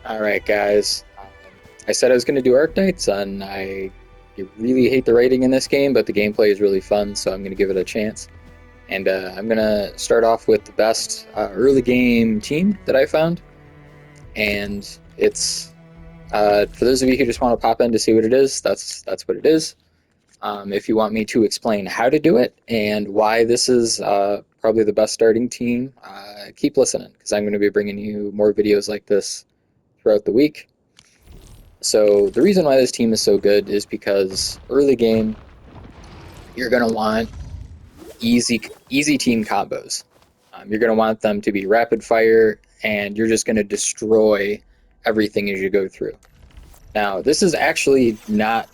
Alright, guys. I said I was going to do Arknights, and I really hate the writing in this game, but the gameplay is really fun, so I'm going to give it a chance. And I'm going to start off with the best early game team that I found. And it's, for those of you who just want to pop in to see what it is, that's what it is. If you want me to explain how to do it and why this is probably the best starting team, keep listening, because I'm going to be bringing you more videos like this throughout the week. So the reason why this team is so good is because early game, you're going to want easy team combos. You're going to want them to be rapid fire, and you're just going to destroy everything as you go through. Now, this is actually not.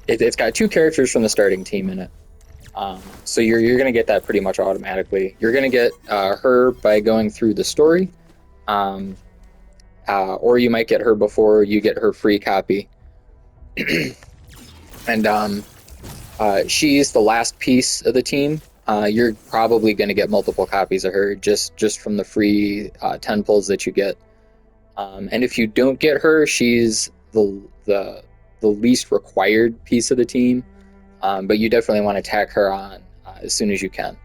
It's got two characters from the starting team in it, so you're going to get that pretty much automatically. You're going to get her by going through the story, um, or you might get her before you get her free copy. And she's the last piece of the team. You're probably going to get multiple copies of her just from the free 10 pulls that you get. And if you don't get her, she's the least required piece of the team. But you definitely want to tack her on as soon as you can,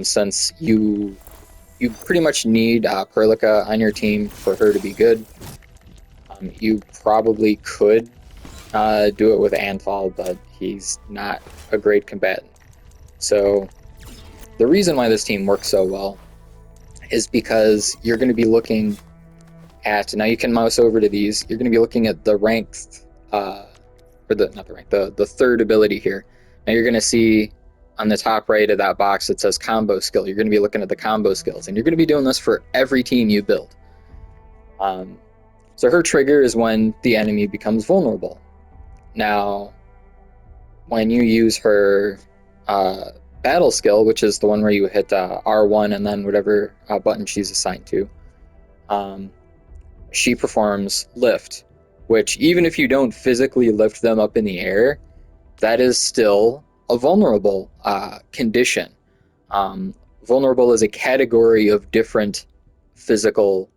since you pretty much need Perlica on your team for her to be good. You probably could do it with Antal, but he's not a great combatant. So the reason why this team works so well is because you're going to be looking at, now you can mouse over to these, you're going to be looking at the ranked, or not the rank, the third ability here. Now you're going to see on the top right of that box it says combo skill. You're going to be looking at the combo skills, and you're going to be doing this for every team you build. So her trigger is when the enemy becomes vulnerable. Now, when you use her battle skill, which is the one where you hit R1 and then whatever button she's assigned to, she performs lift, which even if you don't physically lift them up in the air, that is still a vulnerable condition. Vulnerable is a category of different physical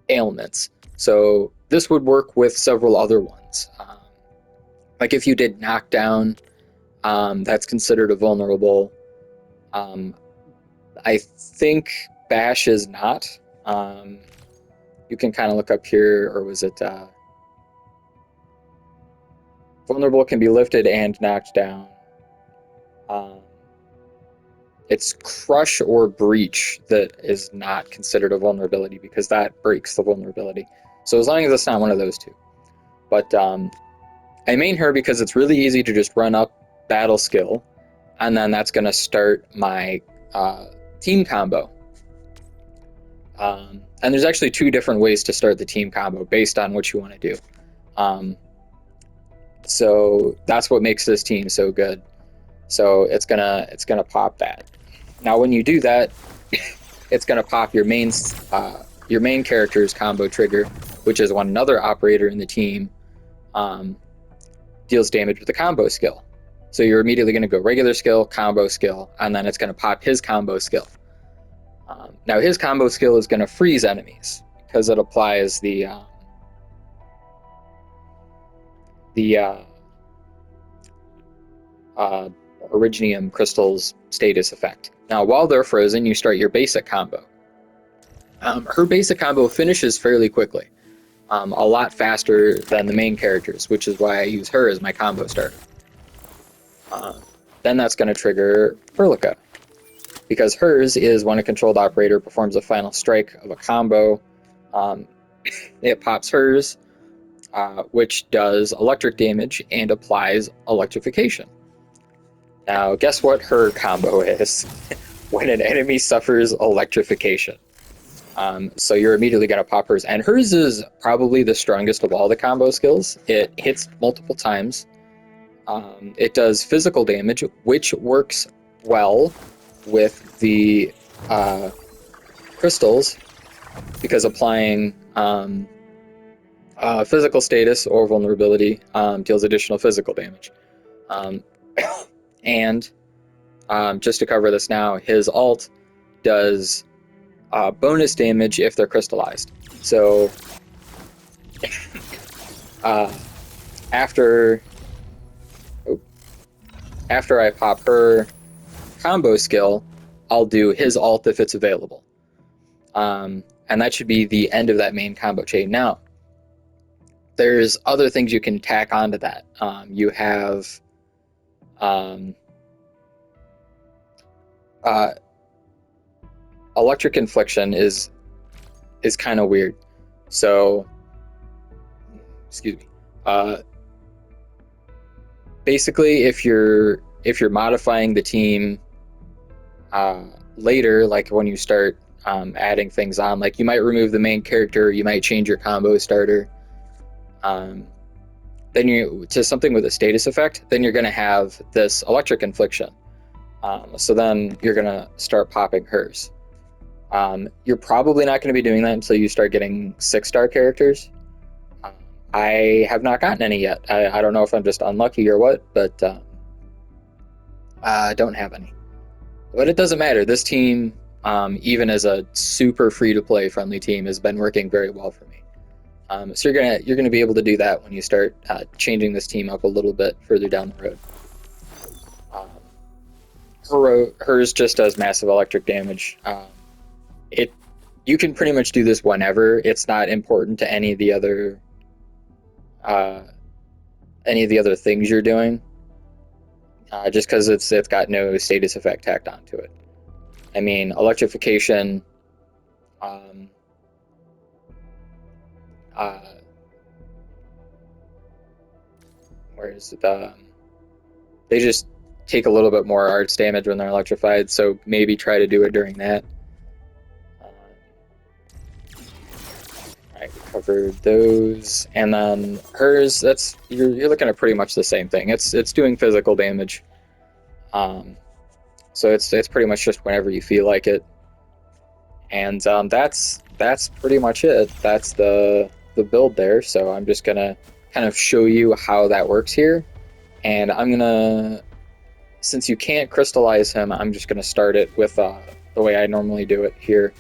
ailments. So this would work with several other ones. Like if you did knockdown, that's considered a vulnerable. I think Bash is not. You can kind of look up here, or was it vulnerable can be lifted and knocked down. It's crush or breach that is not considered a vulnerability, because that breaks the vulnerability. So as long as it's not one of those two. But I main her because it's really easy to just run up battle skill, and then that's going to start my team combo. And there's actually two different ways to start the team combo based on what you want to do. So that's what makes this team so good. So it's gonna pop that. Now when you do that, it's gonna pop your main character's combo trigger, which is when another operator in the team deals damage with a combo skill. So you're immediately going to go regular skill, combo skill, and then it's going to pop his combo skill. Now his combo skill is going to freeze enemies because it applies the Originium crystals status effect. Now while they're frozen, you start your basic combo. Her basic combo finishes fairly quickly, a lot faster than the main characters, which is why I use her as my combo starter. Then that's going to trigger Perlica, because hers is when a controlled operator performs a final strike of a combo, it pops hers, which does electric damage and applies electrification. Now, guess what her combo is when an enemy suffers electrification? So you're immediately going to pop hers, and hers is probably the strongest of all the combo skills. It hits multiple times. It does physical damage, which works well with the crystals, because applying physical status or vulnerability deals additional physical damage. And just to cover this now, his alt does bonus damage if they're crystallized. So uh, after after I pop her combo skill, I'll do his ult if it's available. And that should be the end of that main combo chain. Now, there's other things you can tack onto that. You have electric infliction is kind of weird. So, excuse me. Basically, if you're modifying the team later, like when you start adding things on, like you might remove the main character, you might change your combo starter. Then you to something with a status effect, then you're going to have this electric infliction. So then you're going to start popping hers. You're probably not going to be doing that until you start getting 6-star characters. I have not gotten any yet. I don't know if I'm just unlucky or what, but I don't have any. But it doesn't matter. This team, even as a super free-to-play friendly team, has been working very well for me. So you're gonna be able to do that when you start changing this team up a little bit further down the road. Hers just does massive electric damage. You can pretty much do this whenever. It's not important to any of the other things you're doing. Just because it's got no status effect tacked onto it. I mean, electrification. Where is it? They just take a little bit more arts damage when they're electrified, so maybe try to do it during that. Alright, we covered those, and then hers. That's you're looking at pretty much the same thing. It's doing physical damage. So it's pretty much just whenever you feel like it, and that's pretty much it. That's the build there. So I'm just gonna kind of show you how that works here, and I'm gonna, since you can't crystallize him, I'm just gonna start it with the way I normally do it here.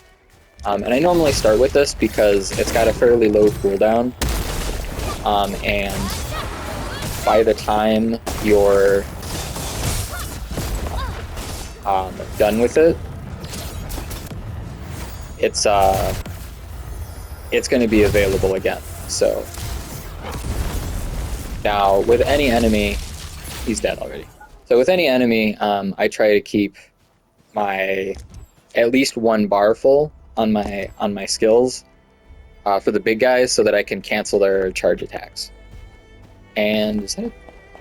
And I normally start with this because it's got a fairly low cooldown, and by the time you're done with it, it's going to be available again. So now with any enemy, he's dead already. So with any enemy, I try to keep my at least one bar full on my skills for the big guys, so that I can cancel their charge attacks. And is that a,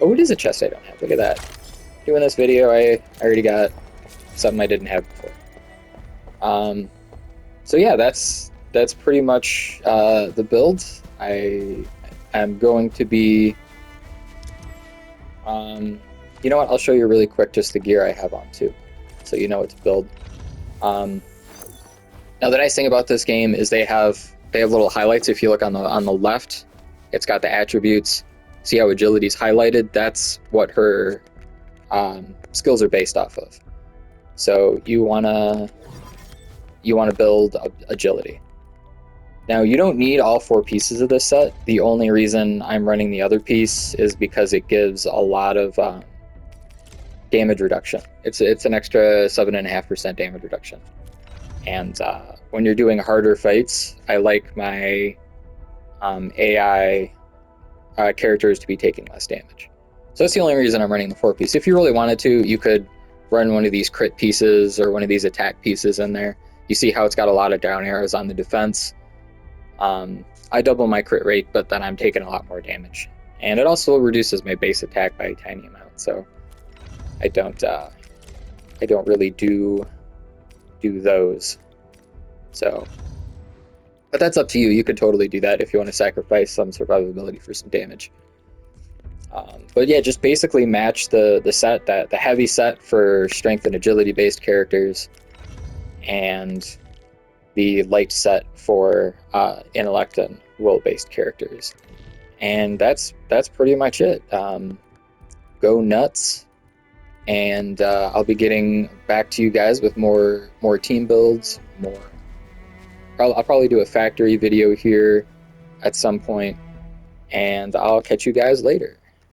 oh, it is a chest I don't have. Look at that. Doing this video, I already got something I didn't have before. So yeah, that's pretty much the build. I am going to be, you know what? I'll show you really quick just the gear I have on too, so you know what to build. Now the nice thing about this game is they have little highlights. If you look on the left, it's got the attributes. See how agility is highlighted? That's what her skills are based off of. So you wanna build agility. Now you don't need all 4 pieces of this set. The only reason I'm running the other piece is because it gives a lot of damage reduction. It's an extra 7.5% damage reduction. And when you're doing harder fights, I like my AI characters to be taking less damage. So that's the only reason I'm running the 4 piece. If you really wanted to, you could run one of these crit pieces or one of these attack pieces in there. You see how it's got a lot of down arrows on the defense. I double my crit rate, but then I'm taking a lot more damage. And it also reduces my base attack by a tiny amount, so I don't really do those. So, but that's up to you. You could totally do that if you want to sacrifice some survivability for some damage. But yeah, just basically match the set, the heavy set for strength and agility based characters, and the light set for intellect and will based characters. And that's pretty much it. Go nuts, and I'll be getting back to you guys with more team builds, more I'll probably do a factory video here at some point, and I'll catch you guys later.